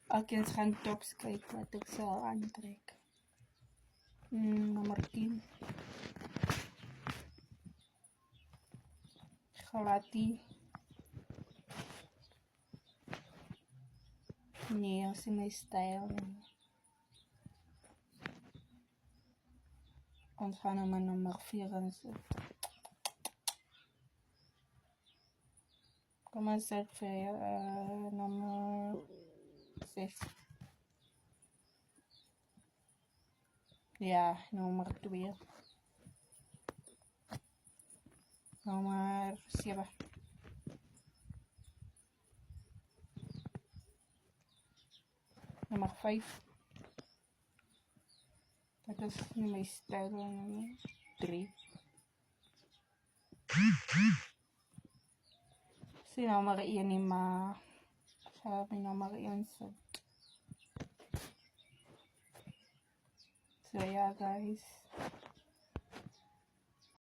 Aqueles handtops kay patag sa antrek. Martin. Kalati. Ini yang si may style. Ons gaan naman ng makfiran sa. Comment ça fait nummer 6. Ja, nummer 2. Nummer 7. Nummer 5. Tapos yung may style ng 3. Si number iyan ni sabi number iyan sa. So yeah guys.